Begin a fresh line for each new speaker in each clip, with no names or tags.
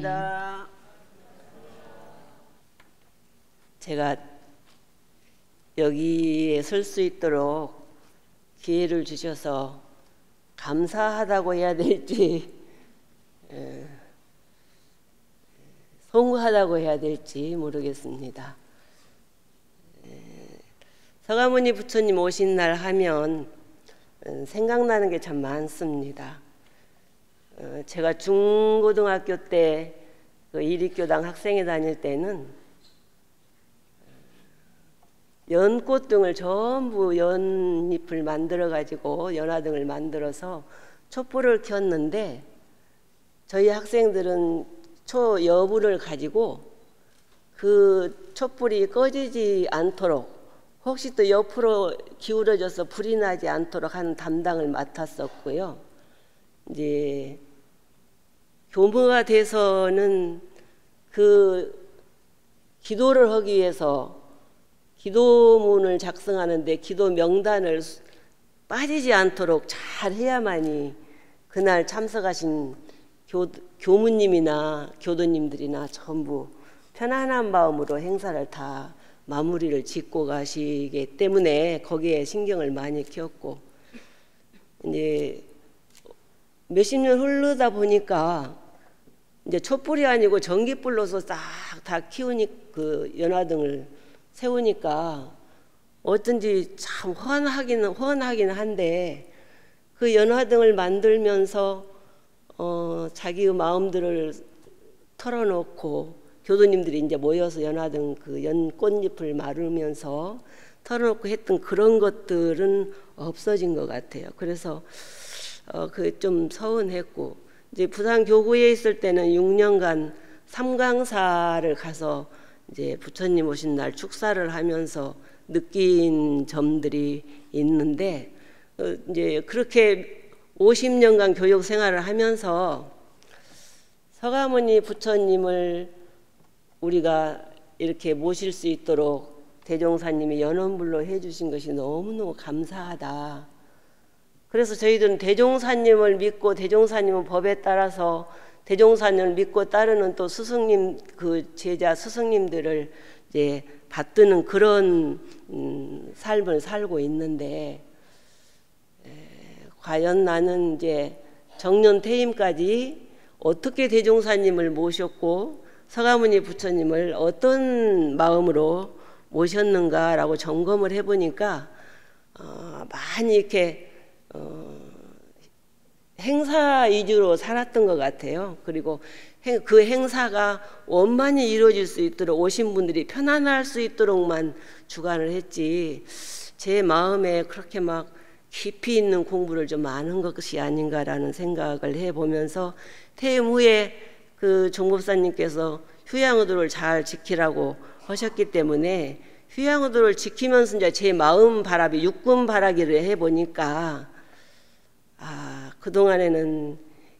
감사합니다. 제가 여기에 설 수 있도록 기회를 주셔서 감사하다고 해야 될지 송구하다고 해야 될지 모르겠습니다. 서가모니 부처님 오신 날 하면 생각나는 게 참 많습니다. 제가 중고등학교 때 그 이립교당 학생회 다닐 때는 연꽃 등을 전부 연잎을 만들어 가지고 연화등을 만들어서 촛불을 켰는데, 저희 학생들은 초여불을 가지고 그 촛불이 꺼지지 않도록, 혹시 또 옆으로 기울어져서 불이 나지 않도록 하는 담당을 맡았었고요. 이제 교무가 돼서는 그 기도를 하기 위해서 기도문을 작성하는데 기도 명단을 빠지지 않도록 잘 해야만이 그날 참석하신 교무님이나 교도님들이나 전부 편안한 마음으로 행사를 다 마무리를 짓고 가시기 때문에 거기에 신경을 많이 키웠고, 이제 몇십 년 흐르다 보니까 이제 촛불이 아니고 전기불로서 싹 다 키우니 그 연화등을 세우니까 어쩐지 참 훤하긴 한데, 그 연화등을 만들면서 자기의 마음들을 털어놓고 교도님들이 이제 모여서 연화등 그 연꽃잎을 마르면서 털어놓고 했던 그런 것들은 없어진 것 같아요. 그래서 그 좀 서운했고, 이제 부산 교구에 있을 때는 6년간 삼강사를 가서 이제 부처님 오신 날 축사를 하면서 느낀 점들이 있는데, 이제 그렇게 50년간 교육 생활을 하면서 서가모니 부처님을 우리가 이렇게 모실 수 있도록 대종사님이 연원불로 해주신 것이 너무너무 감사하다. 그래서 저희들은 대종사님을 믿고 대종사님은 법에 따라서 대종사님을 믿고 따르는 또 스승님, 그 제자 스승님들을 이제 받드는 그런 삶을 살고 있는데, 과연 나는 이제 정년 퇴임까지 어떻게 대종사님을 모셨고 서가모니 부처님을 어떤 마음으로 모셨는가라고 점검을 해보니까 많이 이렇게 행사 위주로 살았던 것 같아요. 그리고 그 행사가 원만히 이루어질 수 있도록 오신 분들이 편안할 수 있도록만 주관을 했지, 제 마음에 그렇게 막 깊이 있는 공부를 좀 많은 것이 아닌가라는 생각을 해보면서, 퇴임 후에 그 종법사님께서 휴양의도를 잘 지키라고 하셨기 때문에 휴양의도를 지키면서 이제 제 마음 바라기, 육군 바라기를 해보니까 그동안에는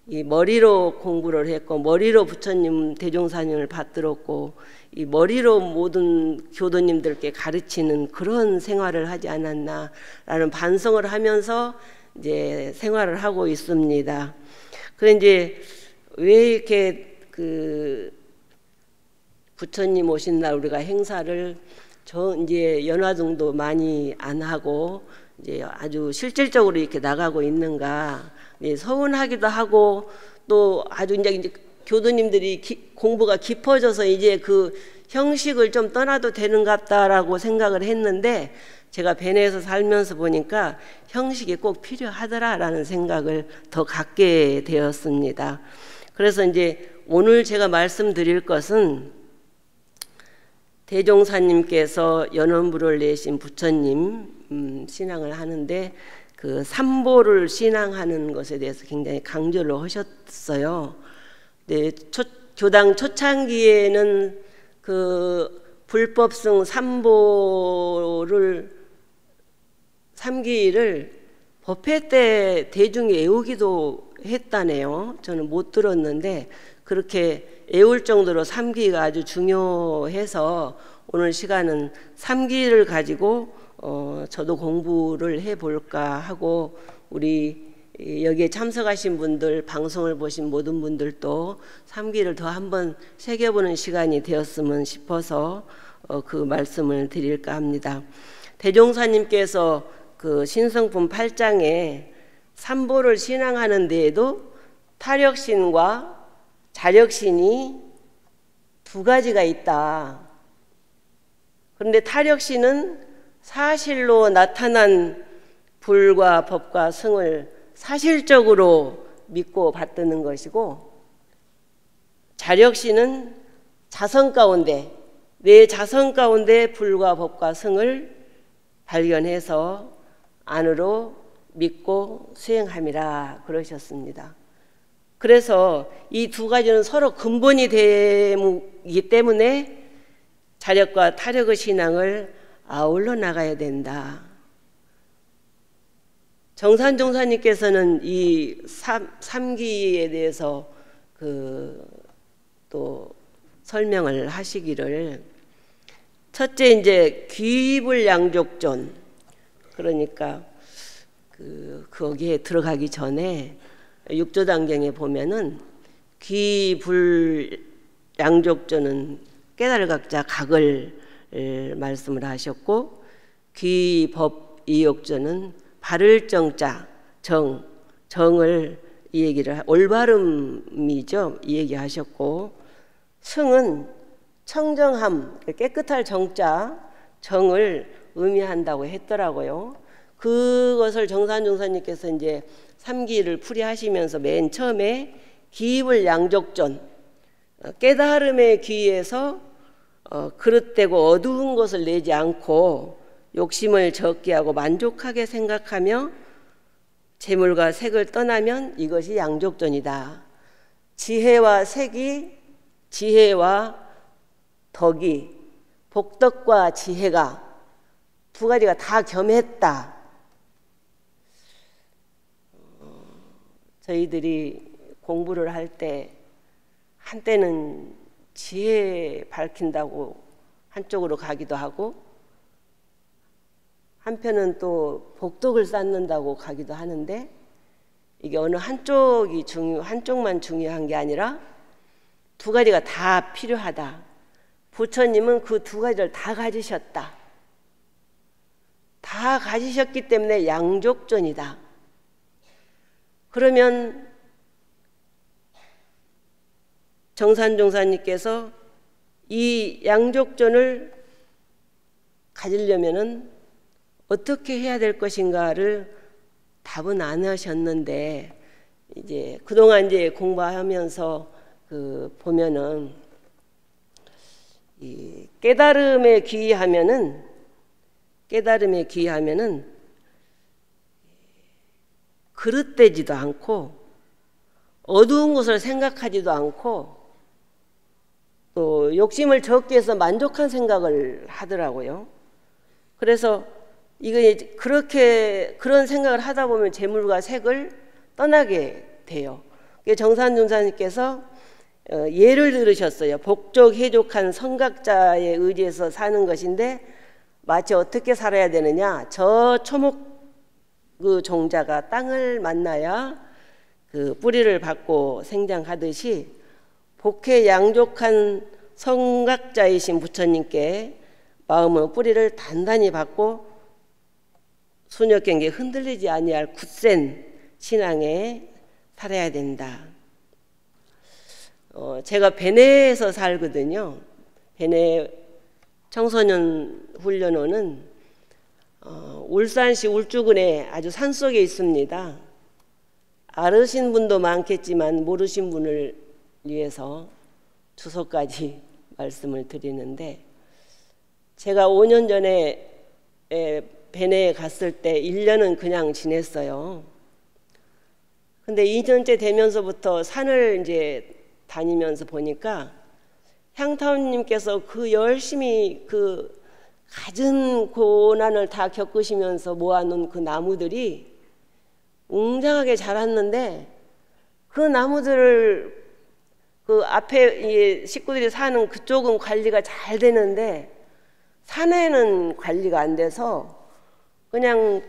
이 머리로 공부를 했고 머리로 부처님 대종사님을 받들었고 이 머리로 모든 교도님들께 가르치는 그런 생활을 하지 않았나라는 반성을 하면서 이제 생활을 하고 있습니다. 그런데 이제 왜 이렇게 그 부처님 오신 날 우리가 행사를 이제 연화등도 많이 안 하고 이제 아주 실질적으로 이렇게 나가고 있는가, 서운하기도 하고, 또 아주 이제 교도님들이 공부가 깊어져서 이제 그 형식을 좀 떠나도 되는갑다라고 생각을 했는데, 제가 베네에서 살면서 보니까 형식이 꼭 필요하더라라는 생각을 더 갖게 되었습니다. 그래서 이제 오늘 제가 말씀드릴 것은 대종사님께서 연원불을 내신 부처님 신앙을 하는데 그 삼보를 신앙하는 것에 대해서 굉장히 강조를 하셨어요. 네, 교당 초창기에는 그 불법승 삼기를 법회 때 대중이 애우기도 했다네요. 저는 못 들었는데 그렇게 애울 정도로 삼기가 아주 중요해서 오늘 시간은 삼기를 가지고 저도 공부를 해볼까 하고 우리 여기에 참석하신 분들, 방송을 보신 모든 분들도 3기를 더 한번 새겨보는 시간이 되었으면 싶어서 그 말씀을 드릴까 합니다. 대종사님께서 그 신성품 8장에 삼보를 신앙하는 데에도 타력신과 자력신이 두 가지가 있다. 그런데 타력신은 사실로 나타난 불과 법과 승을 사실적으로 믿고 받드는 것이고, 자력신은 자성 가운데, 내 자성 가운데 불과 법과 승을 발견해서 안으로 믿고 수행함이라 그러셨습니다. 그래서 이 두 가지는 서로 근본이 되기 때문에 자력과 타력의 신앙을 아울러 나가야 된다. 정산종사님께서는 이 3기에 대해서 또 설명을 하시기를, 첫째 이제 귀불양족존, 그러니까 거기에 들어가기 전에 육조단경에 보면은 귀불양족존은 깨달을각자 각을 말씀을 하셨고, 귀법이욕존은 바를 정자 정을 이 얘기를 올바름이죠, 이 얘기하셨고, 승은 청정함, 깨끗할 정자 정을 의미한다고 했더라고요. 그것을 정산종사님께서 이제 3기를 풀이하시면서 맨 처음에 기입을 양족존, 깨달음의 귀에서 그릇되고 어두운 것을 내지 않고 욕심을 적게 하고 만족하게 생각하며 재물과 색을 떠나면 이것이 양족존이다. 지혜와 색이, 지혜와 덕이, 복덕과 지혜가 두 가지가 다 겸했다. 저희들이 공부를 할 때 한때는 지혜 밝힌다고 한쪽으로 가기도 하고, 한편은 또 복덕을 쌓는다고 가기도 하는데, 이게 어느 한쪽만 중요한 게 아니라 두 가지가 다 필요하다. 부처님은 그 두 가지를 다 가지셨다. 다 가지셨기 때문에 양족존이다. 그러면 정산종사님께서 이 양족존을 가지려면은 어떻게 해야 될 것인가를 답은 안 하셨는데, 이제 그동안 이제 공부하면서 보면은 이 깨달음에 귀의하면은 그릇되지도 않고 어두운 것을 생각하지도 않고 또 욕심을 적게 해서 만족한 생각을 하더라고요. 그래서 그런 생각을 하다 보면 재물과 색을 떠나게 돼요. 정산종사님께서 예를 들으셨어요. 복족해족한 성각자에 의지해서 사는 것인데, 마치 어떻게 살아야 되느냐, 저 초목 그 종자가 땅을 만나야 그 뿌리를 받고 생장하듯이 복해 양족한 성각자이신 부처님께 마음의 뿌리를 단단히 받고 수녀경계 흔들리지 아니할 굳센 신앙에 살아야 된다. 제가 베네에서 살거든요. 베네 청소년 훈련원은 울산시 울주군에 아주 산속에 있습니다. 알으신 분도 많겠지만 모르신 분을 위해서 주소까지 말씀을 드리는데, 제가 5년 전에 베네에 갔을 때 1년은 그냥 지냈어요. 근데 2년째 되면서부터 산을 이제 다니면서 보니까 향타원님께서 열심히 갖은 고난을 다 겪으시면서 모아놓은 그 나무들이 웅장하게 자랐는데, 그 나무들을 앞에 식구들이 사는 그쪽은 관리가 잘 되는데 산에는 관리가 안 돼서 그냥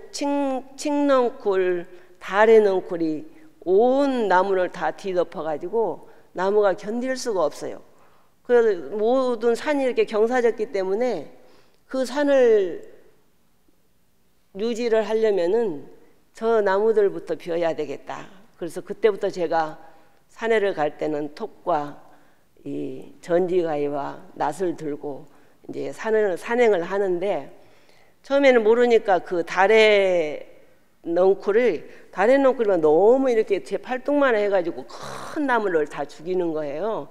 칡렁쿨 달의 넝쿨이 온 나무를 다 뒤덮어 가지고 나무가 견딜 수가 없어요. 그래서 모든 산이 이렇게 경사졌기 때문에 그 산을 유지를 하려면은 저 나무들부터 비워야 되겠다. 그래서 그때부터 제가 산에를 갈 때는 톱과 이 전지가위와 낫을 들고 이제 산행을 하는데, 처음에는 모르니까 그 달의 넝쿨이면 너무 이렇게 제 팔뚝만 해가지고 큰 나무를 다 죽이는 거예요.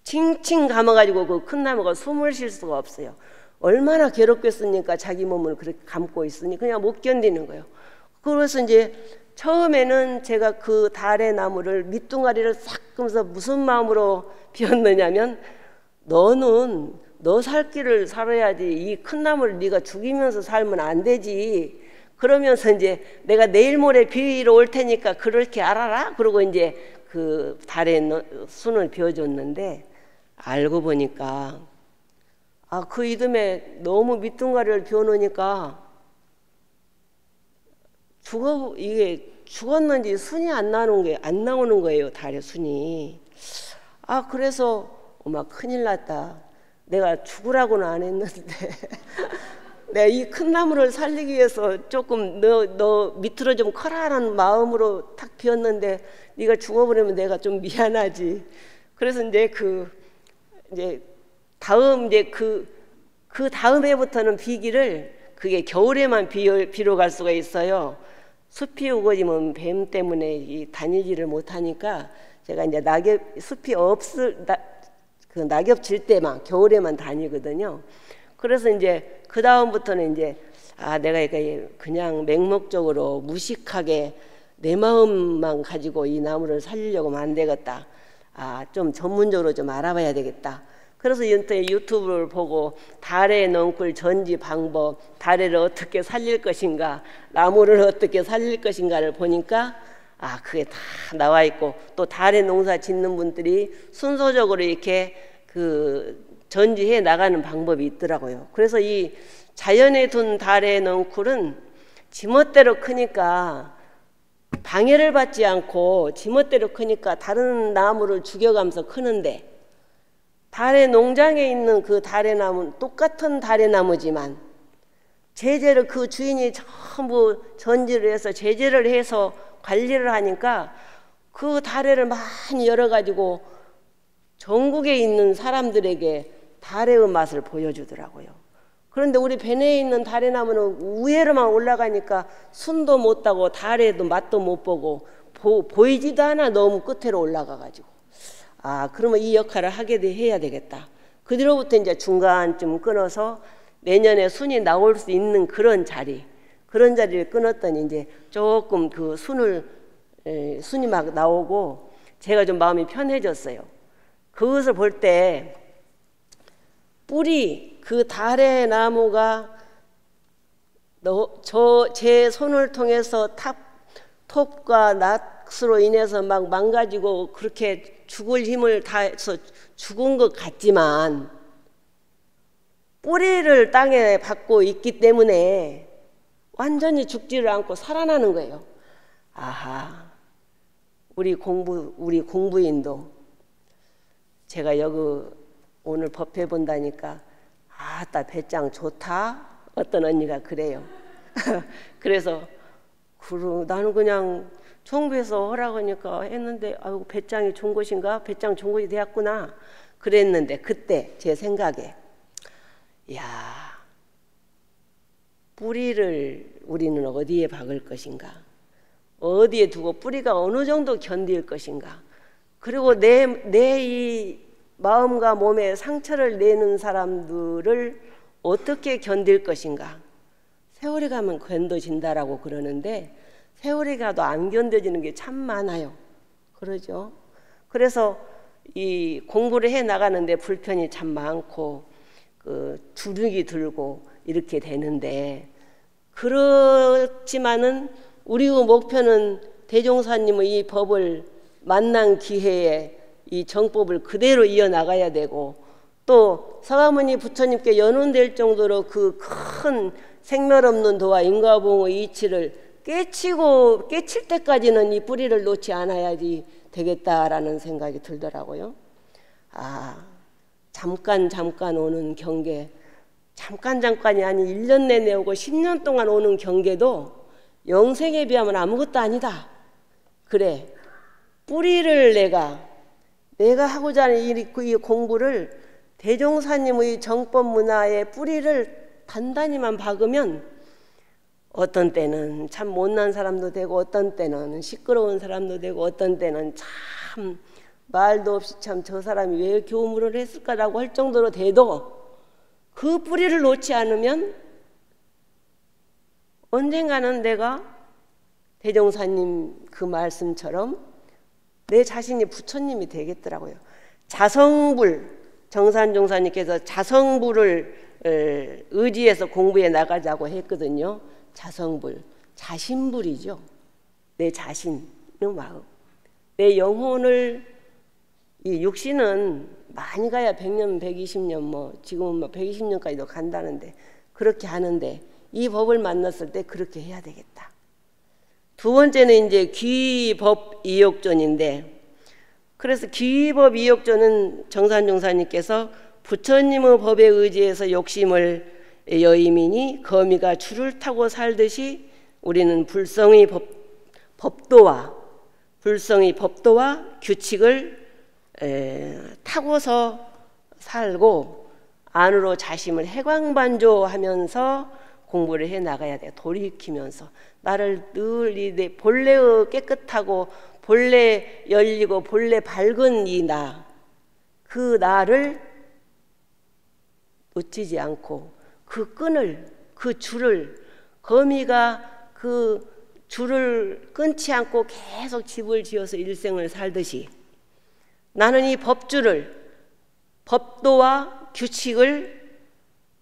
칭칭 감아가지고 그 큰 나무가 숨을 쉴 수가 없어요. 얼마나 괴롭겠습니까? 자기 몸을 그렇게 감고 있으니 그냥 못 견디는 거예요. 그래서 이제 처음에는 제가 그 달의 나무를 밑둥아리를 싹 끄면서 무슨 마음으로 비웠느냐면, 너는 너 살 길을 살아야지 이 큰 나무를 네가 죽이면서 살면 안 되지. 그러면서 이제 내가 내일 모레 비위로 올 테니까 그렇게 알아라. 그러고 이제 그 달의 순을 비워줬는데, 알고 보니까 그 이듬해 너무 밑둥아리를 비워놓으니까 이게 죽었는지 순이 안 나오는 거예요. 달의 순이. 그래서 엄마 큰일 났다. 내가 죽으라고는 안 했는데 내가 이 큰 나무를 살리기 위해서 조금 너 밑으로 좀 커라라는 마음으로 탁 비웠는데 네가 죽어버리면 내가 좀 미안하지. 그래서 이제 그 다음 해부터는 비기를 그게 겨울에만 비로 갈 수가 있어요. 숲이 우거지면 뱀 때문에 다니지를 못하니까 제가 이제 숲이 그 낙엽 질 때만 겨울에만 다니거든요. 그래서 이제 그 다음부터는 이제 내가 그냥 맹목적으로 무식하게 내 마음만 가지고 이 나무를 살리려고 하면 안 되겠다. 좀 전문적으로 좀 알아봐야 되겠다. 그래서 유튜브를 보고 달의 넝쿨 전지 방법, 달을 어떻게 살릴 것인가, 나무를 어떻게 살릴 것인가를 보니까 그게 다 나와 있고, 또 달의 농사 짓는 분들이 순서적으로 이렇게 그 전지해 나가는 방법이 있더라고요. 그래서 이 자연에 둔 달의 넝쿨은 지멋대로 크니까 방해를 받지 않고 지멋대로 크니까 다른 나무를 죽여가면서 크는데, 달의 농장에 있는 그 달의 나무는 똑같은 달의 나무지만 제재를 그 주인이 전부 전지를 해서 제재를 해서 관리를 하니까 그 달의를 많이 열어가지고 전국에 있는 사람들에게 달의 맛을 보여주더라고요. 그런데 우리 베네에 있는 달의 나무는 위에로만 올라가니까 순도 못 따고 달의도 맛도 못 보고 보이지도 않아. 너무 끝으로 올라가가지고. 그러면 이 역할을 해야 되겠다. 그 뒤로부터 이제 중간쯤 끊어서 내년에 순이 나올 수 있는 그런 자리를 끊었더니 이제 조금 그 순이 막 나오고 제가 좀 마음이 편해졌어요. 그것을 볼 때 뿌리, 그 달의 나무가 제 손을 통해서 톱과 낫으로 인해서 막 망가지고 그렇게 죽을 힘을 다해서 죽은 것 같지만 뿌리를 땅에 받고 있기 때문에 완전히 죽지를 않고 살아나는 거예요. 우리 공부인도 제가 여기 오늘 법회 본다니까 배짱 좋다. 어떤 언니가 그래요. 그래서 나는 그냥 정부에서 허락하니까 했는데 배짱이 좋은 것인가? 배짱 좋은 것이 되었구나. 그랬는데 그때 제 생각에 뿌리를 우리는 어디에 박을 것인가? 어디에 두고 뿌리가 어느 정도 견딜 것인가? 그리고 내 이 마음과 몸에 상처를 내는 사람들을 어떻게 견딜 것인가? 세월이 가면 견뎌진다라고 그러는데 세월이 가도 안 견뎌지는 게 참 많아요. 그러죠? 그래서 이 공부를 해 나가는데 불편이 참 많고 주눅이 들고 이렇게 되는데, 그렇지만은 우리의 목표는 대종사님의 이 법을 만난 기회에 이 정법을 그대로 이어나가야 되고, 또 서가모니 부처님께 연운될 정도로 그 큰 생멸 없는 도와 인과봉의 이치를 깨칠 때까지는 이 뿌리를 놓지 않아야지 되겠다라는 생각이 들더라고요. 아, 잠깐 오는 경계, 잠깐이 아니 1년 내내 오고 10년 동안 오는 경계도 영생에 비하면 아무것도 아니다. 그래, 뿌리를 내가 하고자 하는 이 공부를 대종사님의 정법 문화의 뿌리를 단단히만 박으면 어떤 때는 참 못난 사람도 되고 어떤 때는 시끄러운 사람도 되고 어떤 때는 참 말도 없이 참 저 사람이 왜 교무를 했을까라고 할 정도로 돼도 그 뿌리를 놓지 않으면 언젠가는 내가 대종사님 그 말씀처럼 내 자신이 부처님이 되겠더라고요. 자성불, 정산종사님께서 자성불을 의지해서 공부해 나가자고 했거든요. 자성불, 자신불이죠. 내 자신의 마음, 내 영혼을, 이 육신은 많이 가야 100년, 120년, 뭐 지금은 뭐 120년까지도 간다는데 그렇게 하는데 이 법을 만났을 때 그렇게 해야 되겠다. 두 번째는 이제 귀법이욕존인데, 그래서 귀법이욕존은 정산종사님께서 부처님의 법에 의지해서 욕심을 여임이니 거미가 줄을 타고 살듯이 우리는 불성의 법도와 규칙을 타고서 살고 안으로 자심을 해광반조하면서 공부를 해 나가야 돼. 돌이키면서 나를 늘 이 본래의 깨끗하고 본래 열리고 본래 밝은 이 나, 그 나를 놓치지 않고 그 끈을, 그 줄을, 거미가 그 줄을 끊지 않고 계속 집을 지어서 일생을 살듯이 나는 이 법줄을, 법도와 규칙을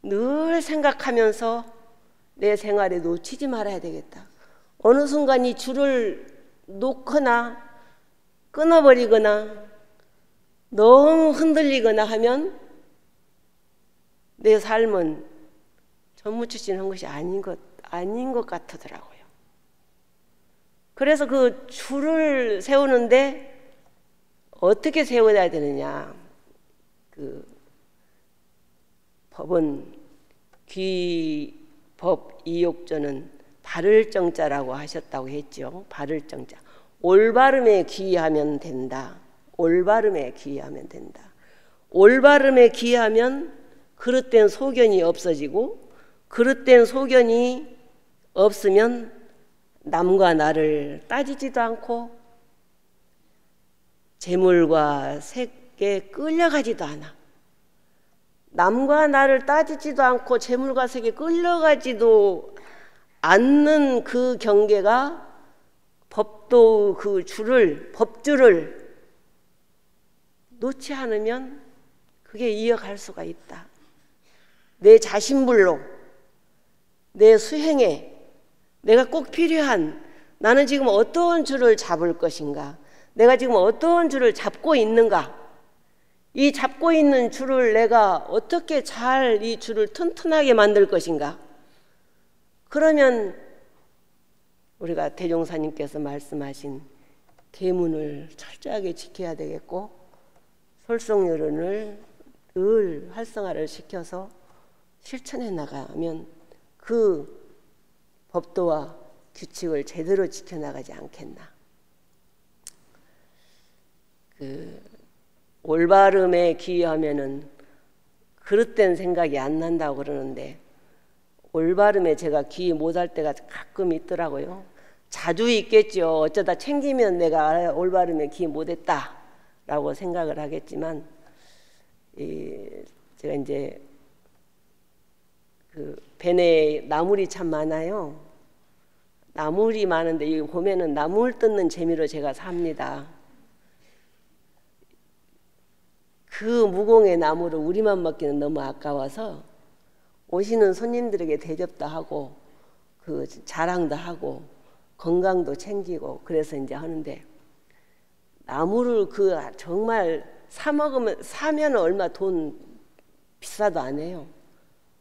늘 생각하면서 내 생활에 놓치지 말아야 되겠다. 어느 순간 이 줄을 놓거나 끊어버리거나 너무 흔들리거나 하면 내 삶은 전무추신한 것이 아닌 것 같더라고요. 그래서 그 줄을 세우는데 어떻게 세워야 되느냐. 그 법은 귀법이욕조는 바를 정자라고 하셨다고 했죠. 바를 정자. 올바름에 귀하면 된다. 올바름에 귀하면 된다. 올바름에 귀하면 그릇된 소견이 없어지고, 그릇된 소견이 없으면 남과 나를 따지지도 않고 재물과 색에 끌려가지도 않아. 남과 나를 따지지도 않고 재물과 색에 끌려가지도 않는 그 경계가 법도 그 법줄을 놓지 않으면 그게 이어갈 수가 있다. 내 자신불로, 내 수행에 내가 꼭 필요한, 나는 지금 어떤 줄을 잡을 것인가, 내가 지금 어떤 줄을 잡고 있는가, 이 잡고 있는 줄을 내가 어떻게 잘 이 줄을 튼튼하게 만들 것인가. 그러면 우리가 대종사님께서 말씀하신 계문을 철저하게 지켜야 되겠고, 솔성요론을 늘 활성화를 시켜서 실천해 나가면 그 법도와 규칙을 제대로 지켜나가지 않겠나. 그 올바름에 귀하면은 그릇된 생각이 안 난다고 그러는데, 올바름에 제가 귀 못할 때가 가끔 있더라고요. 자주 있겠죠. 어쩌다 챙기면 내가 올바름에 귀 못했다 라고 생각을 하겠지만, 제가 이제 그 벤에 나물이 참 많아요. 나물이 많은데 이 봄에는 나물 뜯는 재미로 제가 삽니다. 그 무공의 나물을 우리만 먹기는 너무 아까워서 오시는 손님들에게 대접도 하고 그 자랑도 하고 건강도 챙기고 그래서 이제 하는데, 나물을 그 정말 사 먹으면, 사면 얼마 돈 비싸도 안 해요.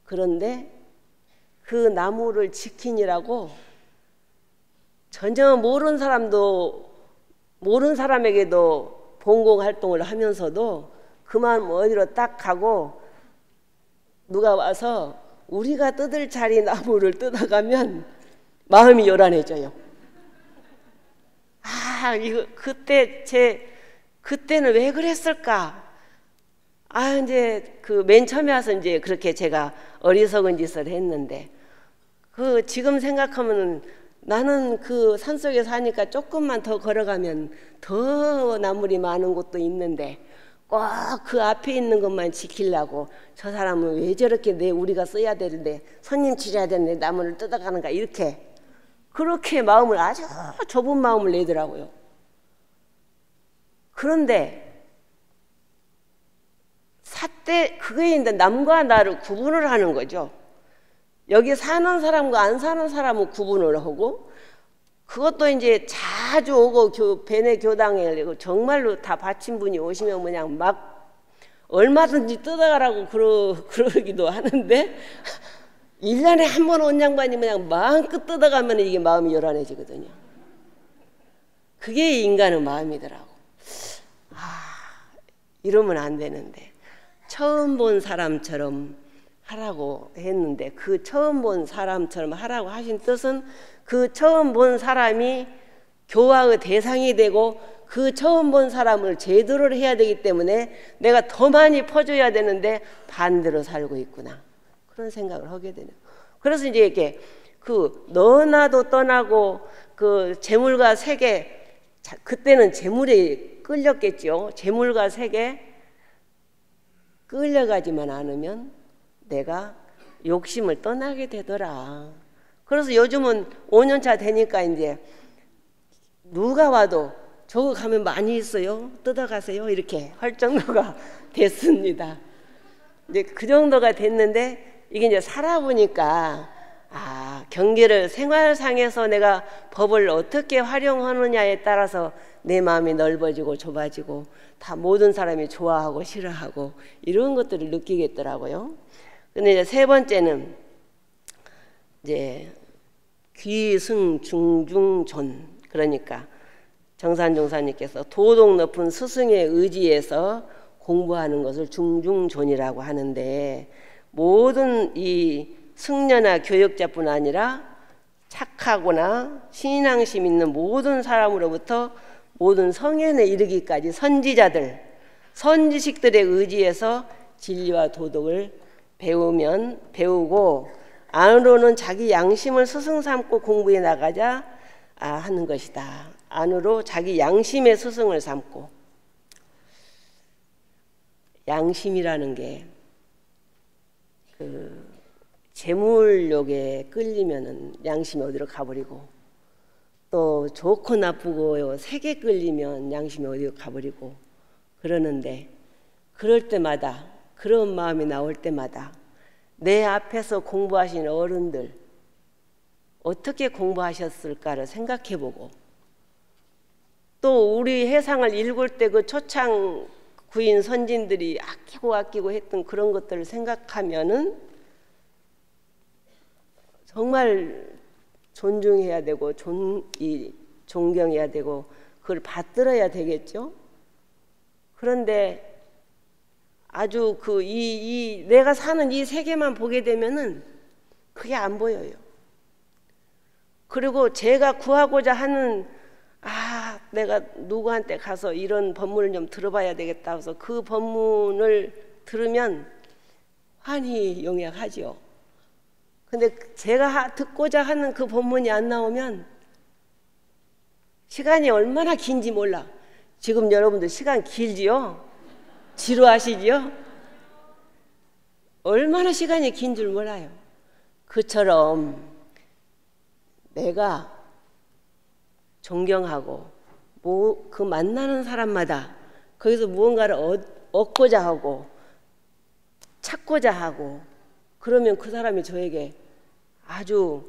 그런데 그 나물을 지키느라고 전혀 모르는 사람에게도 봉공 활동을 하면서도 그만 어디로 딱 가고 누가 와서 우리가 뜯을 자리 나무를 뜯어가면 마음이 요란해져요. 아, 이거 그때는 왜 그랬을까? 아, 이제 그 맨 처음에 와서 이제 그렇게 제가 어리석은 짓을 했는데, 지금 생각하면은 나는 그 산속에 사니까 조금만 더 걸어가면 더 나물이 많은 곳도 있는데 꼭 그 앞에 있는 것만 지키려고 저 사람은 왜 저렇게 우리가 써야 되는데 손님 치려야 되는데 나무를 뜯어가는가, 이렇게 그렇게 마음을 아주 좁은 마음을 내더라고요. 그런데 그게 이제 남과 나를 구분을 하는 거죠. 여기 사는 사람과 안 사는 사람은 구분을 하고, 그것도 이제 자주 오고 베네 교당에 정말로 다 바친 분이 오시면 그냥 막 얼마든지 뜯어가라고 그러기도 하는데 1년에 한 번 온 양반이 그냥 마음껏 뜯어가면 이게 마음이 요란해지거든요. 그게 인간의 마음이더라고. 이러면 안 되는데 처음 본 사람처럼 하라고 했는데, 그 처음 본 사람처럼 하라고 하신 뜻은 그 처음 본 사람이 교화의 대상이 되고 그 처음 본 사람을 제대로 해야 되기 때문에 내가 더 많이 퍼줘야 되는데 반대로 살고 있구나, 그런 생각을 하게 되네요. 그래서 이제 이렇게 너나도 떠나고 재물과 세계, 그때는 재물에 끌렸겠죠. 재물과 세계 끌려가지만 않으면 내가 욕심을 떠나게 되더라. 그래서 요즘은 5년차 되니까 이제 누가 와도 저거 가면 많이 있어요, 뜯어가세요, 이렇게 할 정도가 됐습니다. 이제 그 정도가 됐는데 이게 이제 살아보니까 경계를 생활상에서 내가 법을 어떻게 활용하느냐에 따라서 내 마음이 넓어지고 좁아지고 다 모든 사람이 좋아하고 싫어하고 이런 것들을 느끼겠더라고요. 근데 이제 세 번째는 이제 귀승중중존, 그러니까 정산종사님께서 도덕 높은 스승의 의지에서 공부하는 것을 중중존이라고 하는데, 모든 이 승려나 교역자뿐 아니라 착하거나 신앙심 있는 모든 사람으로부터 모든 성현에 이르기까지 선지식들의 의지에서 진리와 도덕을 배우고 안으로는 자기 양심을 스승 삼고 공부해 나가자 하는 것이다. 안으로 자기 양심의 스승을 삼고, 양심이라는 게 재물욕에 끌리면은 양심이 어디로 가버리고, 또 좋고 나쁘고 색에 끌리면 양심이 어디로 가버리고 그러는데, 그럴 때마다, 그런 마음이 나올 때마다 내 앞에서 공부하신 어른들 어떻게 공부하셨을까를 생각해보고, 또 우리 해상을 읽을 때 그 초창 구인 선진들이 아끼고 했던 그런 것들을 생각하면은 정말 존중해야 되고 존경해야 되고 그걸 받들어야 되겠죠. 그런데 아주 내가 사는 이 세계만 보게 되면은 그게 안 보여요. 그리고 제가 구하고자 하는 내가 누구한테 가서 이런 법문을 좀 들어봐야 되겠다 해서 그 법문을 들으면 환히 용약하죠. 근데 제가 듣고자 하는 그 법문이 안 나오면 시간이 얼마나 긴지 몰라. 지금 여러분들 시간 길지요? 지루하시지요? 얼마나 시간이 긴 줄 몰라요. 그처럼 내가 존경하고 그 만나는 사람마다 거기서 무언가를 얻고자 하고 찾고자 하고, 그러면 그 사람이 저에게 아주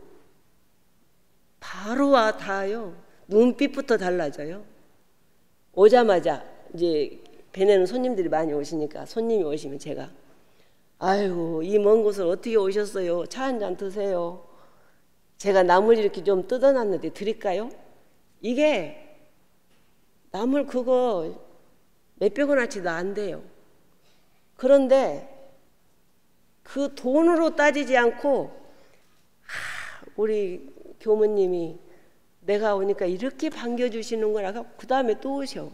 바로 와 닿아요. 눈빛부터 달라져요. 오자마자 이제 배내는 손님들이 많이 오시니까 손님이 오시면 제가 아이고 이 먼 곳을 어떻게 오셨어요? 차 한 잔 드세요. 제가 나물 이렇게 좀 뜯어놨는데 드릴까요? 이게 나물 그거 몇백 원어치도 안 돼요. 그런데 그 돈으로 따지지 않고 우리 교무님이 내가 오니까 이렇게 반겨주시는구나. 그 다음에 또 오셔.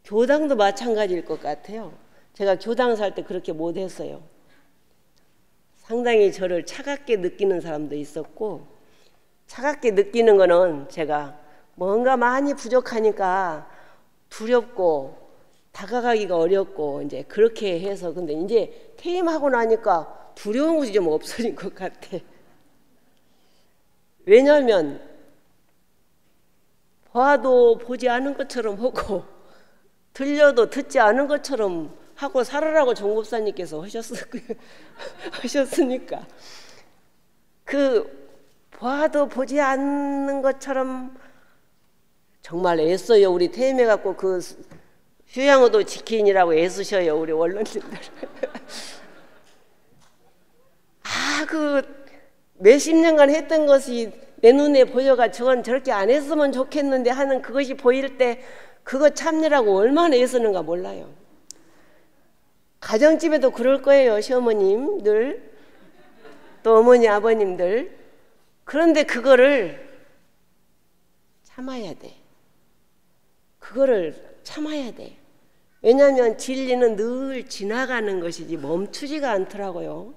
교당도 마찬가지일 것 같아요. 제가 교당 살 때 그렇게 못했어요. 상당히 저를 차갑게 느끼는 사람도 있었고, 차갑게 느끼는 거는 제가 뭔가 많이 부족하니까 두렵고 다가가기가 어렵고 이제 그렇게 해서, 근데 이제 퇴임하고 나니까 두려운 것이 좀 없어진 것 같아. 왜냐하면 봐도 보지 않은 것처럼 하고 들려도 듣지 않은 것처럼 하고 살아라고 정법사님께서 하셨으니까 그 봐도 보지 않는 것처럼 정말 애써요. 우리 퇴임해갖고 그 휴양호도 지킨이라고 애쓰셔요, 우리 원로님들. 그 몇십 년간 했던 것이 내 눈에 보여가 저건 저렇게 안 했으면 좋겠는데 하는 그것이 보일 때 그거 참느라고 얼마나 애쓰는가 몰라요. 가정집에도 그럴 거예요, 시어머님들, 또 어머니 아버님들. 그런데 그거를 참아야 돼. 그거를 참아야 돼. 왜냐하면 진리는 늘 지나가는 것이지 멈추지가 않더라고요.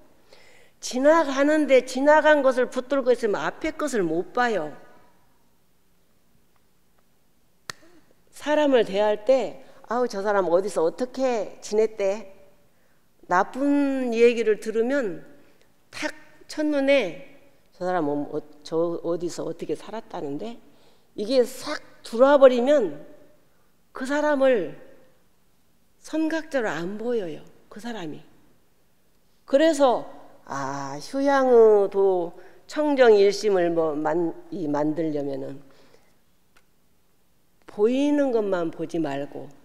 지나가는데 지나간 것을 붙들고 있으면 앞에 것을 못 봐요. 사람을 대할 때 아우 저 사람 어디서 어떻게 지냈대, 나쁜 얘기를 들으면 탁 첫눈에 저 사람 저 어디서 어떻게 살았다는데, 이게 싹 들어와 버리면 그 사람을 선각적으로 안 보여요, 그 사람이. 그래서 휴양도 청정일심을 만들려면은 보이는 것만 보지 말고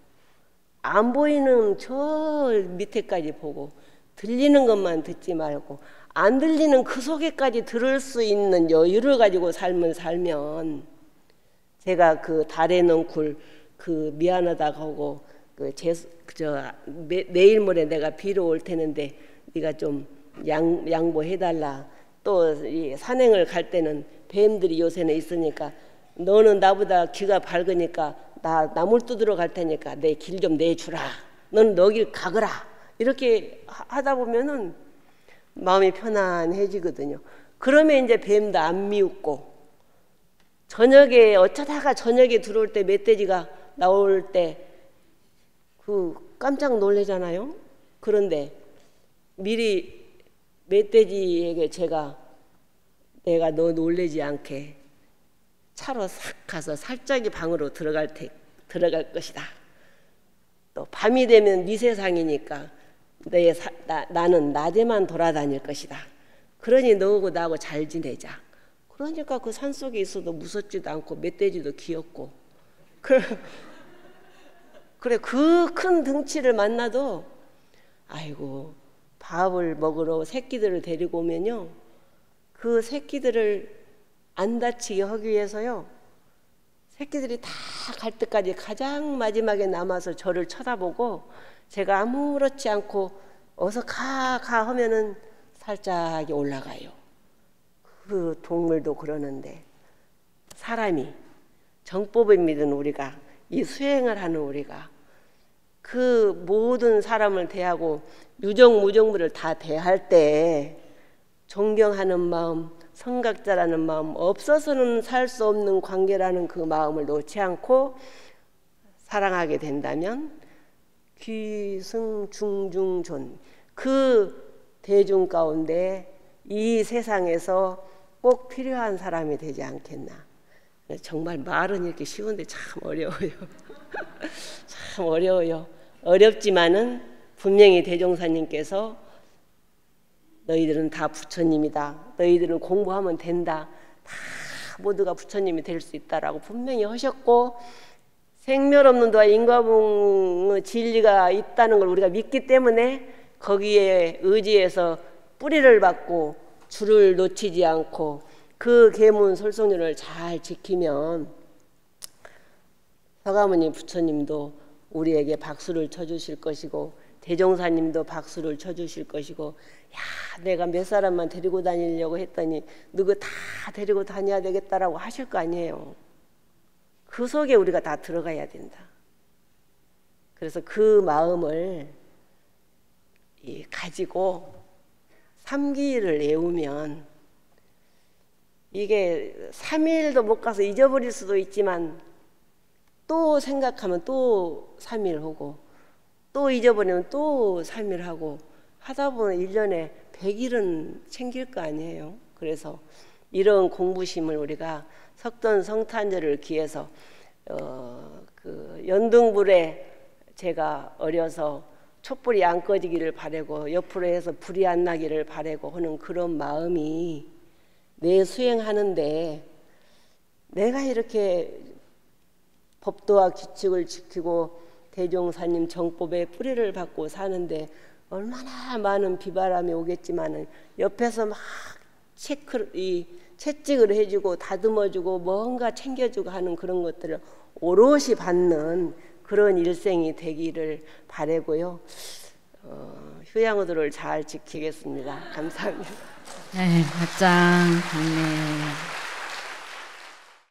안 보이는 저 밑에까지 보고 들리는 것만 듣지 말고 안 들리는 그 속에까지 들을 수 있는 여유를 가지고 삶을 살면, 제가 그 달에 넝쿨 그 미안하다고 하고 내일 모레 내가 비로 올 테는데 네가 좀 양보해달라. 또 이 산행을 갈 때는 뱀들이 요새는 있으니까 너는 나보다 귀가 밝으니까 나 나물 뜯으러 갈 테니까 내 길 좀 내주라. 너는 너 길 가거라. 이렇게 하다 보면은 마음이 편안해지거든요. 그러면 이제 뱀도 안 미웃고, 저녁에 어쩌다가 저녁에 들어올 때 멧돼지가 나올 때 그 깜짝 놀래잖아요. 그런데 미리 멧돼지에게 내가 너 놀래지 않게 차로 싹 가서 살짝이 방으로 들어갈 것이다. 또 밤이 되면 네 세상이니까 나는 낮에만 돌아다닐 것이다. 그러니 너하고 나하고 잘 지내자. 그러니까 그 산속에 있어도 무섭지도 않고 멧돼지도 귀엽고 그래 그 큰 등치를 만나도 아이고 밥을 먹으러 새끼들을 데리고 오면요, 그 새끼들을 안 다치게 하기 위해서요, 새끼들이 다 갈 때까지 가장 마지막에 남아서 저를 쳐다보고 제가 아무렇지 않고 어서 가 하면은 살짝 올라가요. 그 동물도 그러는데 사람이 정법을 믿은 우리가, 이 수행을 하는 우리가 그 모든 사람을 대하고 유정무정물을 다 대할 때 존경하는 마음, 성각자라는 마음, 없어서는 살 수 없는 관계라는 그 마음을 놓지 않고 사랑하게 된다면 귀승중중존, 그 대중 가운데 이 세상에서 꼭 필요한 사람이 되지 않겠나. 정말 말은 이렇게 쉬운데 참 어려워요. 참 어려워요. 어렵지만은 분명히 대종사님께서 너희들은 다 부처님이다, 너희들은 공부하면 된다, 다 모두가 부처님이 될 수 있다라고 분명히 하셨고, 생멸없는 인과봉의 진리가 있다는 걸 우리가 믿기 때문에 거기에 의지해서 뿌리를 받고 줄을 놓치지 않고 그 계문 솔선율을 잘 지키면 서가모니 부처님도 우리에게 박수를 쳐주실 것이고 대종사님도 박수를 쳐주실 것이고, 야, 내가 몇 사람만 데리고 다니려고 했더니 누구 다 데리고 다녀야 되겠다라고 하실 거 아니에요. 그 속에 우리가 다 들어가야 된다. 그래서 그 마음을 가지고 삼기를 외우면 이게 3일도 못 가서 잊어버릴 수도 있지만 또 생각하면 또 3일 하고 또 잊어버리면 또 3일 하고 하다 보면 1년에 100일은 챙길 거 아니에요. 그래서 이런 공부심을 우리가 석돈성탄절을 기해서 그 연등불에 제가 어려서 촛불이 안 꺼지기를 바라고 옆으로 해서 불이 안 나기를 바라고 하는 그런 마음이 내 수행하는데, 내가 이렇게 법도와 규칙을 지키고 대종사님 정법의 뿌리를 받고 사는데 얼마나 많은 비바람이 오겠지만은 옆에서 막 채찍을 해주고 다듬어주고 뭔가 챙겨주고 하는 그런 것들을 오롯이 받는 그런 일생이 되기를 바라고요. 휴양도를 잘 지키겠습니다. 감사합니다.
네, 박장, 네.